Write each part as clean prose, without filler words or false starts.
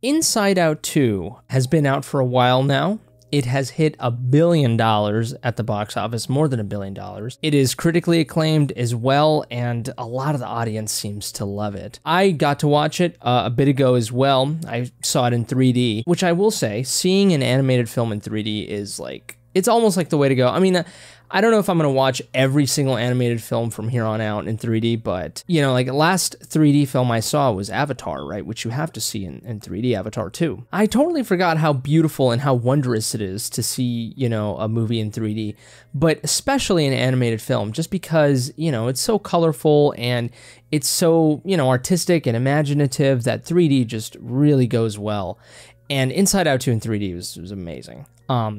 Inside Out 2 has been out for a while now. It has hit $1 billion at the box office, more than $1 billion. It is critically acclaimed as well, and a lot of the audience seems to love it. I got to watch it a bit ago as well. I saw it in 3D, which I will say, seeing an animated film in 3D is like, it's almost like the way to go. I mean, I don't know if I'm going to watch every single animated film from here on out in 3D, but, you know, like the last 3D film I saw was Avatar, right? Which you have to see in 3D, Avatar 2. I totally forgot how beautiful and how wondrous it is to see, you know, a movie in 3D, but especially an animated film, just because, you know, it's so colorful and it's so, you know, artistic and imaginative that 3D just really goes well. And Inside Out 2 in 3D was amazing.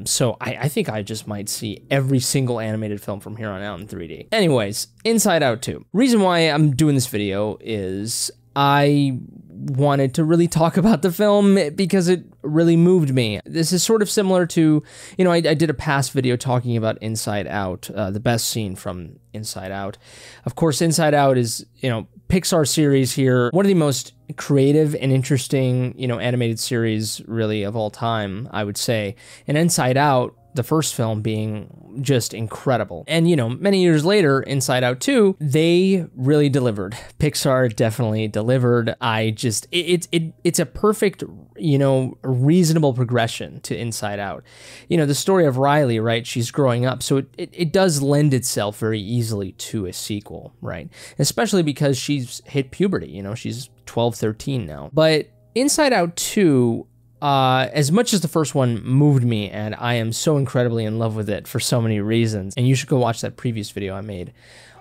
So I think I just might see every single animated film from here on out in 3D. Anyways, Inside Out 2. Reason why I'm doing this video is I wanted to really talk about the film because it really moved me. This is sort of similar to, you know, I did a past video talking about Inside Out, the best scene from Inside Out. Of course, Inside Out is, you know, Pixar series here, one of the most creative and interesting, you know, animated series really of all time, I would say. And Inside Out, the first film, being just incredible. And, you know, many years later, Inside Out 2, they really delivered. Pixar definitely delivered. It's a perfect, you know, reasonable progression to Inside Out. You know, the story of Riley, right? She's growing up, so it does lend itself very easily to a sequel, right? Especially because she's hit puberty, you know, she's 12, 13 now. But Inside Out 2, as much as the first one moved me, and I am so incredibly in love with it for so many reasons, and you should go watch that previous video I made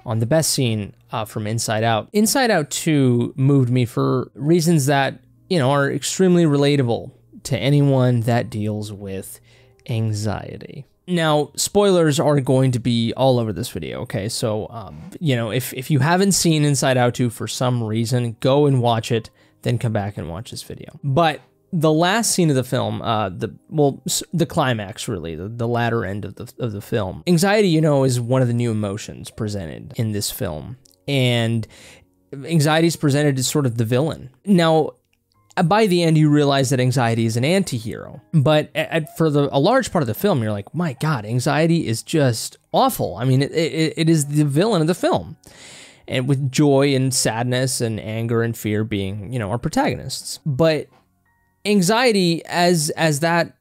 on the best scene from Inside Out. Inside Out 2 moved me for reasons that, you know, are extremely relatable to anyone that deals with anxiety. Now, spoilers are going to be all over this video, okay? So, you know, if you haven't seen Inside Out 2 for some reason, go and watch it, then come back and watch this video. But the last scene of the film, the climax, really, the latter end of the film. Anxiety, you know, is one of the new emotions presented in this film. And anxiety is presented as sort of the villain. Now, by the end, you realize that anxiety is an anti-hero. But for a large part of the film, you're like, my God, anxiety is just awful. I mean, it is the villain of the film. And with joy and sadness and anger and fear being, you know, our protagonists. But anxiety, as that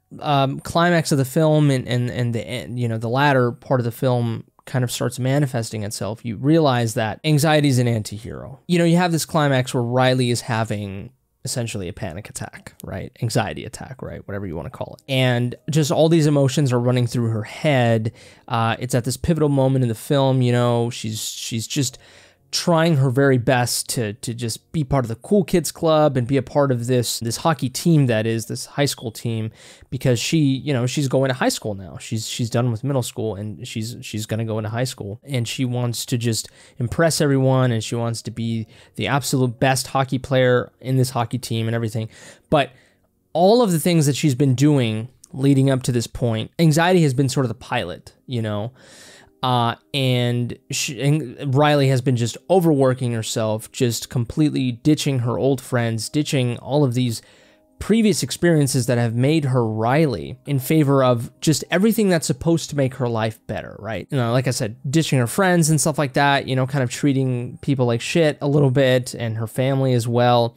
climax of the film and the end, you know, the latter part of the film kind of starts manifesting itself, you realize that anxiety is an anti-hero. You know, you have this climax where Riley is having essentially a panic attack, right? Anxiety attack, right? Whatever you want to call it. And just all these emotions are running through her head. It's at this pivotal moment in the film, you know, she's just trying her very best to just be part of the cool kids club and be a part of this hockey team, that is this high school team, because she, you know, she's going to high school now. She's done with middle school and she's going to go into high school, and she wants to just impress everyone, and she wants to be the absolute best hockey player in this hockey team and everything. But all of the things that she's been doing leading up to this point, anxiety has been sort of the pilot, you know. And Riley has been just overworking herself, just completely ditching her old friends, ditching all of these previous experiences that have made her Riley, in favor of just everything that's supposed to make her life better, right? You know, like I said, ditching her friends and stuff like that, you know, kind of treating people like shit a little bit, and her family as well.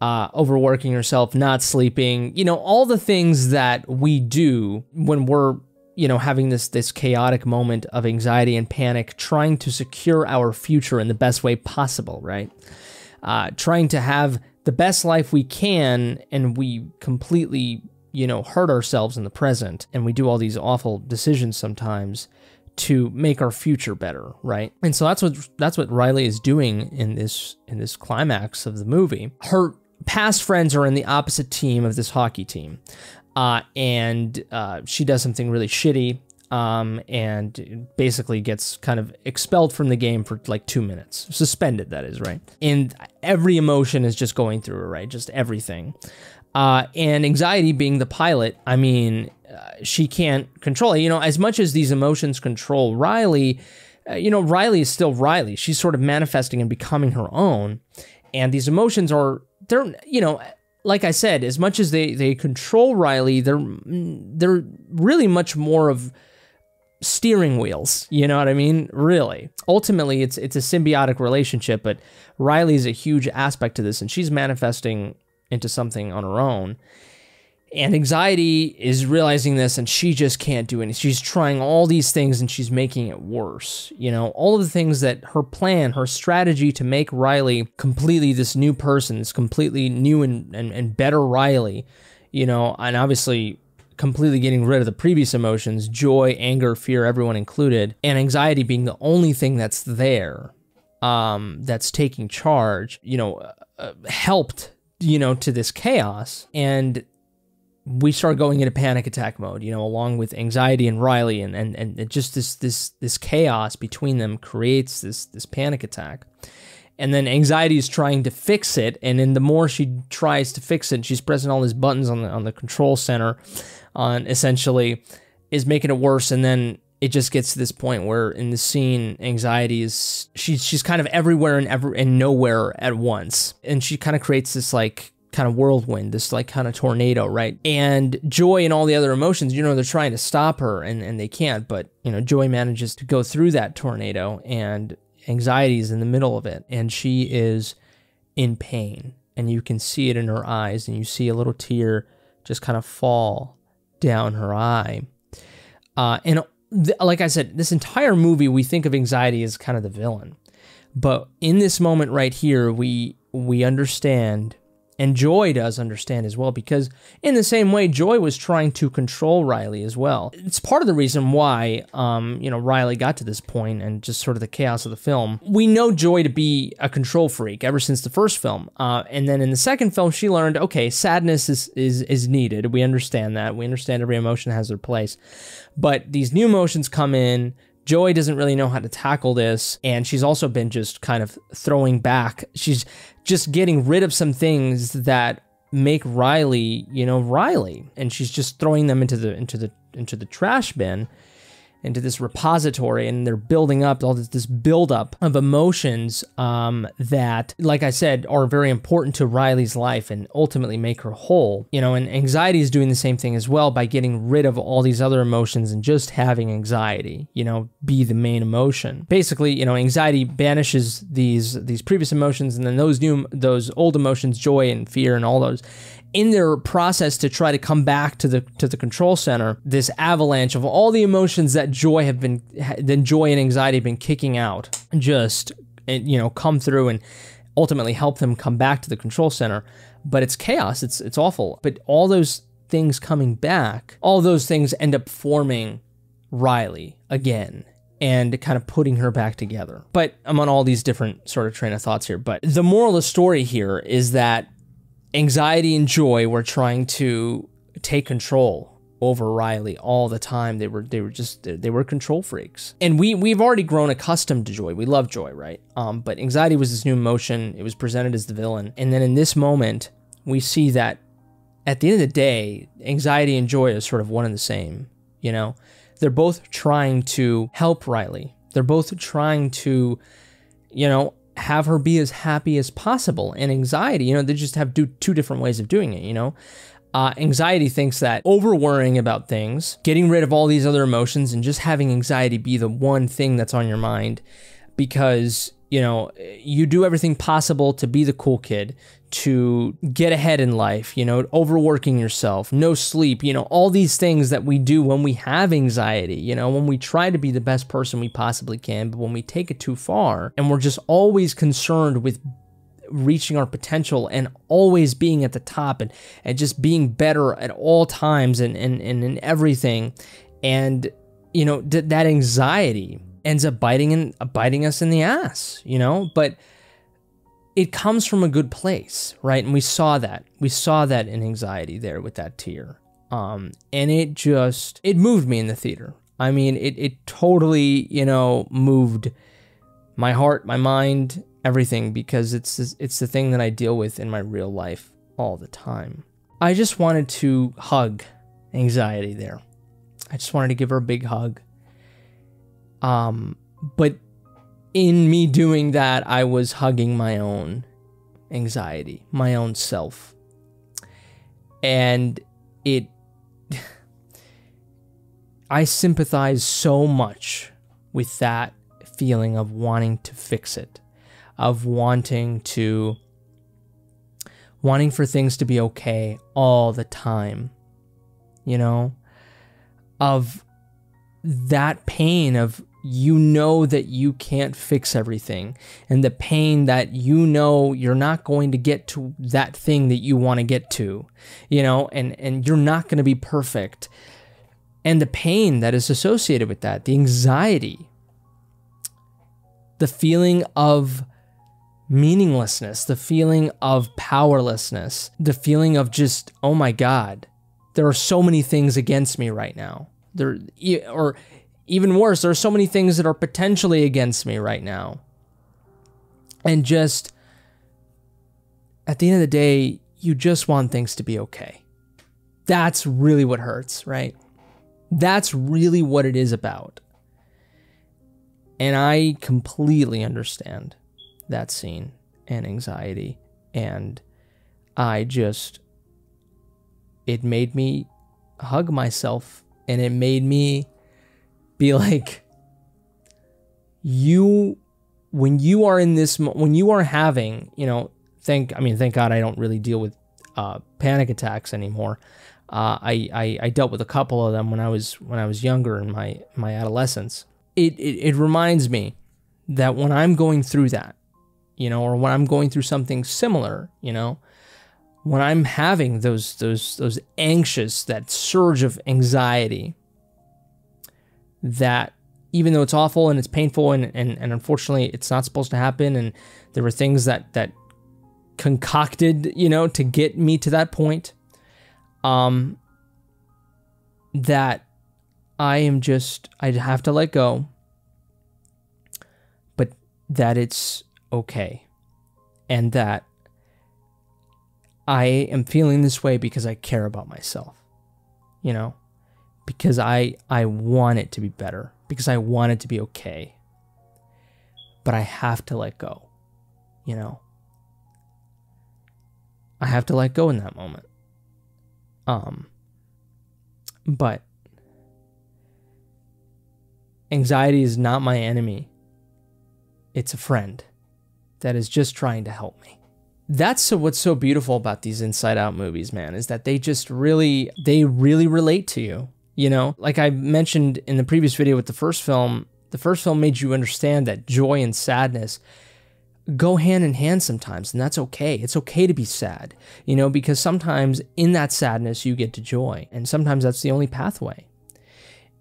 Overworking herself, not sleeping, you know, all the things that we do when we're, you know, having this chaotic moment of anxiety and panic, trying to secure our future in the best way possible, right? Trying to have the best life we can, and we completely, you know, hurt ourselves in the present, and we do all these awful decisions sometimes to make our future better, right? And so that's what Riley is doing in this climax of the movie. Her past friends are in the opposite team of this hockey team. And she does something really shitty, and basically gets kind of expelled from the game for like 2 minutes. Suspended, that is, right? And every emotion is just going through her, right? Just everything. And anxiety being the pilot, I mean, she can't control it. You know, as much as these emotions control Riley, you know, Riley is still Riley. She's sort of manifesting and becoming her own. And these emotions they're, you know, like I said, as much as they control Riley, they're really much more of steering wheels, you know what I mean? Really. Ultimately, it's a symbiotic relationship, but Riley's a huge aspect to this, and she's manifesting into something on her own. And Anxiety is realizing this, and she just can't do anything. She's trying all these things, and she's making it worse. You know, all of the things that her plan, her strategy to make Riley completely this new person, this completely new and better Riley, you know, and obviously completely getting rid of the previous emotions, joy, anger, fear, everyone included, and anxiety being the only thing that's there, that's taking charge, you know, helped, you know, to this chaos. And we start going into panic attack mode, you know, along with Anxiety and Riley, and just this chaos between them creates this panic attack. And then Anxiety is trying to fix it, and then the more she tries to fix it, she's pressing all these buttons on the control center, essentially is making it worse. And then it just gets to this point where in the scene, Anxiety is she's kind of everywhere and nowhere at once, and she kind of creates this like kind of whirlwind, this like kind of tornado, right? And Joy and all the other emotions, you know, they're trying to stop her, and they can't. But you know, Joy manages to go through that tornado, and Anxiety is in the middle of it, and she is in pain, and you can see it in her eyes, and you see a little tear just kind of fall down her eye. Like I said, this entire movie, we think of Anxiety as kind of the villain, but in this moment right here, we understand. And Joy does understand as well, because in the same way, Joy was trying to control Riley as well. It's part of the reason why, you know, Riley got to this point and just sort of the chaos of the film. We know Joy to be a control freak ever since the first film. And then in the second film, she learned, okay, sadness is needed. We understand that. We understand every emotion has their place. But these new emotions come in. Joy doesn't really know how to tackle this, and she's also been just kind of throwing back. She's just getting rid of some things that make Riley, you know, Riley, and she's just throwing them into the trash bin, into this repository, and they're building up all this buildup of emotions that, like I said, are very important to Riley's life and ultimately make her whole. You know, and Anxiety is doing the same thing as well by getting rid of all these other emotions and just having Anxiety, you know, be the main emotion. Basically, you know, Anxiety banishes these previous emotions, and then those old emotions, joy and fear and all those, in their process to try to come back to the control center, this avalanche of all the emotions that Joy and Anxiety have been kicking out, just, you know, come through and ultimately help them come back to the control center. But it's chaos. It's awful. But all those things coming back, all those things end up forming Riley again, and kind of putting her back together. But I'm on all these different sort of train of thoughts here. But the moral of the story here is that Anxiety and Joy were trying to take control over Riley all the time. They were control freaks. And we've already grown accustomed to Joy. We love Joy, right? But Anxiety was this new emotion. It was presented as the villain. And then in this moment, we see that at the end of the day, Anxiety and Joy are sort of one and the same, you know? They're both trying to help Riley. They're both trying to, you know, have her be as happy as possible. And Anxiety, you know, they just have two different ways of doing it, you know? Anxiety thinks that over-worrying about things, getting rid of all these other emotions, and just having Anxiety be the one thing that's on your mind, because, you know, you do everything possible to be the cool kid, to get ahead in life, you know, overworking yourself, no sleep, you know, all these things that we do when we have anxiety, you know, when we try to be the best person we possibly can, but when we take it too far and we're just always concerned with reaching our potential and always being at the top and just being better at all times and in everything. And, you know, that anxiety ends up biting us in the ass, you know, but it comes from a good place, right? And we saw that in Anxiety there with that tear. And it moved me in the theater. I mean, it totally, you know, moved my heart, my mind, everything, because it's the thing that I deal with in my real life all the time. I just wanted to hug Anxiety there. I just wanted to give her a big hug. But in me doing that, I was hugging my own anxiety, my own self. And I sympathize so much with that feeling of wanting to fix it, of wanting for things to be okay all the time, you know, of that pain of, you know, that you can't fix everything, and the pain that, you know, you're not going to get to that thing that you want to get to, you know, and you're not going to be perfect. And the pain that is associated with that, the anxiety, the feeling of meaninglessness, the feeling of powerlessness, the feeling of just, oh my God, there are so many things against me right now. Or even worse, there are so many things that are potentially against me right now. And just, at the end of the day, you just want things to be okay. That's really what hurts, right? That's really what it is about. And I completely understand that scene and anxiety. And it made me hug myself, and it made me be like, when you are in this, when you are having, you know, thank God I don't really deal with panic attacks anymore. I dealt with a couple of them when I was younger in my adolescence. It reminds me that when I'm going through that, you know, or when I'm going through something similar, you know, when I'm having those anxious, that surge of anxiety, that even though it's awful and it's painful and unfortunately it's not supposed to happen, and there were things that concocted, you know, to get me to that point, that I have to let go, but that it's okay, and that I am feeling this way because I care about myself, you know, because I want it to be better, because I want it to be okay, but I have to let go, you know. I have to let go in that moment. But anxiety is not my enemy. It's a friend that is just trying to help me. That's what's so beautiful about these Inside Out movies, man, is that they really relate to you. You know, like I mentioned in the previous video with the first film made you understand that joy and sadness go hand in hand sometimes, and that's okay. It's okay to be sad, you know, because sometimes in that sadness you get to joy, and sometimes that's the only pathway.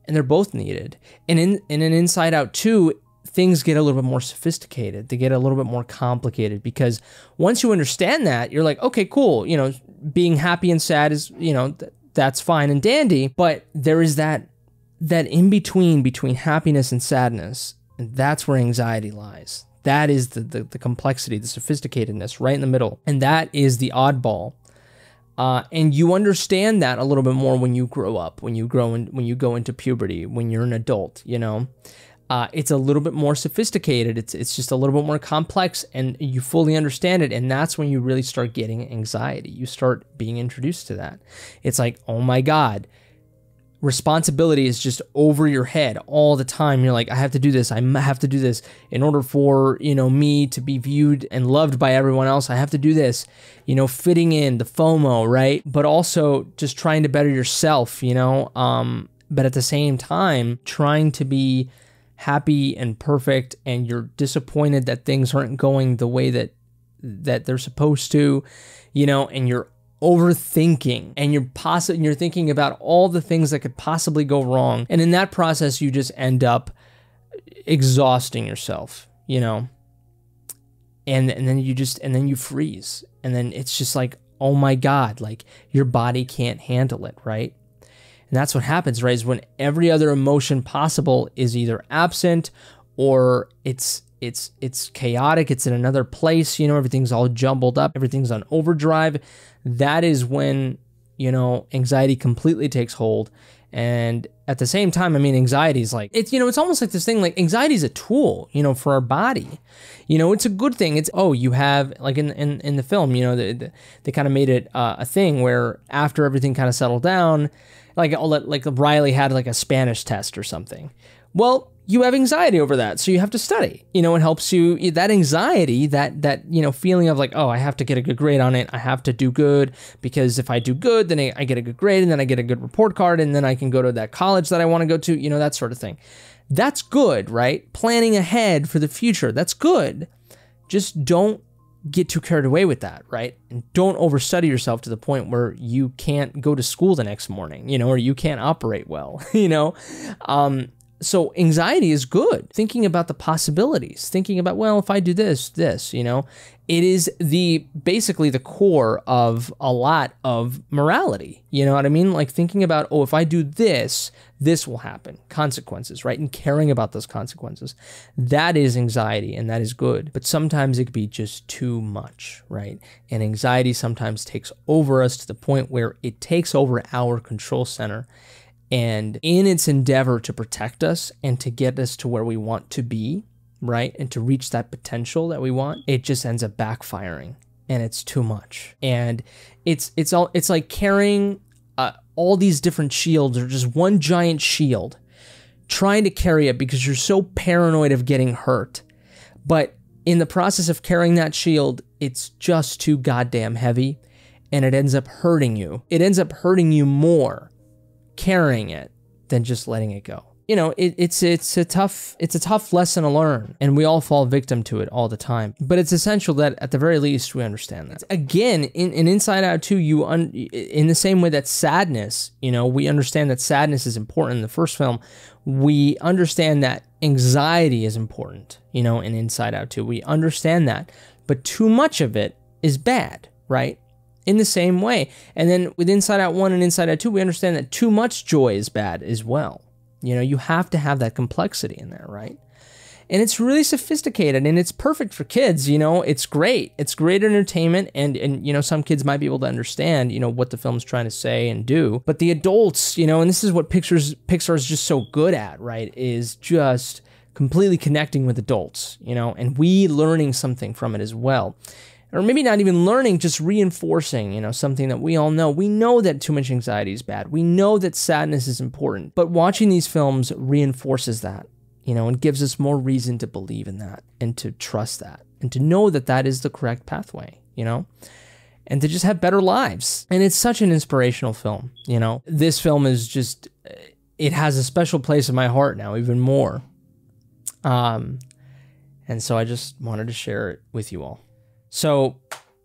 And they're both needed. And in an Inside Out 2, things get a little bit more sophisticated. They get a little bit more complicated, because once you understand that, you're like, okay, cool, you know, being happy and sad is, you know, that's fine and dandy, but there is that in between happiness and sadness, and that's where anxiety lies. That is the complexity, the sophisticatedness right in the middle. And that is the oddball. And you understand that a little bit more when you grow up, when you go into puberty, when you're an adult, you know. It's a little bit more sophisticated. It's just a little bit more complex, and you fully understand it. And that's when you really start getting anxiety. You start being introduced to that. It's like, oh my God, responsibility is just over your head all the time. You're like, I have to do this. I have to do this in order for, you know, me to be viewed and loved by everyone else. I have to do this, you know, fitting in, the FOMO, right? But also just trying to better yourself, you know, but at the same time, trying to be happy and perfect, and you're disappointed that things aren't going the way that they're supposed to, you know, and you're overthinking, and you're thinking about all the things that could possibly go wrong. And in that process, you just end up exhausting yourself, you know, and then you freeze. And then it's just like, oh my God, like your body can't handle it, right? And that's what happens, right? Is when every other emotion possible is either absent, or it's chaotic, it's in another place, you know, everything's all jumbled up, everything's on overdrive. That is when, you know, anxiety completely takes hold, And at the same time, I mean, anxiety is like, it's, it's almost like this thing, like anxiety is a tool, for our body. It's a good thing. It's, oh, you have, like in the film, they kind of made it a thing where after everything kind of settled down, like Riley had like a Spanish test or something. Well, you have anxiety over that, so you have to study. It helps you, that anxiety, that feeling of like, oh, I have to get a good grade on it. I have to do good, because if I do good, then I get a good grade, and then I get a good report card, and then I can go to that college that I want to go to, that sort of thing. That's good, right? Planning ahead for the future, that's good. Just don't get too carried away with that, right? And don't overstudy yourself to the point where you can't go to school the next morning, or you can't operate well, So anxiety is good. Thinking about the possibilities, thinking about, well, if I do this, it is basically the core of a lot of morality. You know what I mean? Like thinking about, oh, if I do this, this will happen. Consequences, right? And caring about those consequences. That is anxiety, and that is good. But sometimes it could be just too much, right? And anxiety sometimes takes over us to the point where it takes over our control center. And in its endeavor to protect us and to get us to where we want to be, right? And to reach that potential that we want, it just ends up backfiring, and it's too much. And it's like carrying all these different shields, or just one giant shield, trying to carry it because you're so paranoid of getting hurt. But in the process of carrying that shield, it's just too goddamn heavy, and it ends up hurting you. It ends up hurting you more carrying it than just letting it go. It's a tough lesson to learn, and we all fall victim to it all the time. But it's essential that at the very least we understand that. Again, in Inside Out 2, in the same way that sadness, we understand that sadness is important in the first film. We understand that anxiety is important, in Inside Out 2. We understand that, but too much of it is bad, right? In the same way. And then with Inside Out 1 and Inside Out 2, we understand that too much joy is bad as well. You have to have that complexity in there, right? And it's really sophisticated, and it's perfect for kids, it's great. It's great entertainment, and some kids might be able to understand, what the film's trying to say and do. But the adults, and this is what Pixar is just so good at, right? Is just completely connecting with adults, and we learning something from it as well. Or maybe not even learning, just reinforcing, something that we all know. We know that too much anxiety is bad. We know that sadness is important. But watching these films reinforces that, and gives us more reason to believe in that, and to trust that, and to know that that is the correct pathway, and to just have better lives. And it's such an inspirational film, This film is just, it has a special place in my heart now, even more. And so I just wanted to share it with you all. So,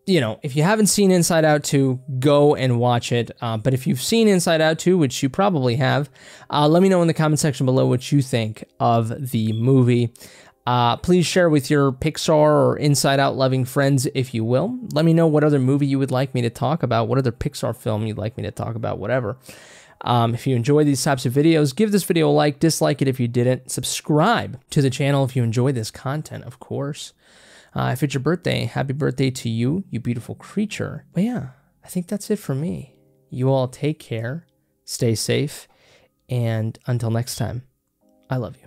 if you haven't seen Inside Out 2, go and watch it. But if you've seen Inside Out 2, which you probably have, let me know in the comment section below what you think of the movie. Please share with your Pixar or Inside Out loving friends, if you will. Let me know what other movie you would like me to talk about, what other Pixar film you'd like me to talk about, whatever. If you enjoy these types of videos, give this video a like, dislike it if you didn't. Subscribe to the channel if you enjoy this content, of course. If it's your birthday, happy birthday to you, you beautiful creature. But yeah, I think that's it for me. You all take care, stay safe, and until next time, I love you.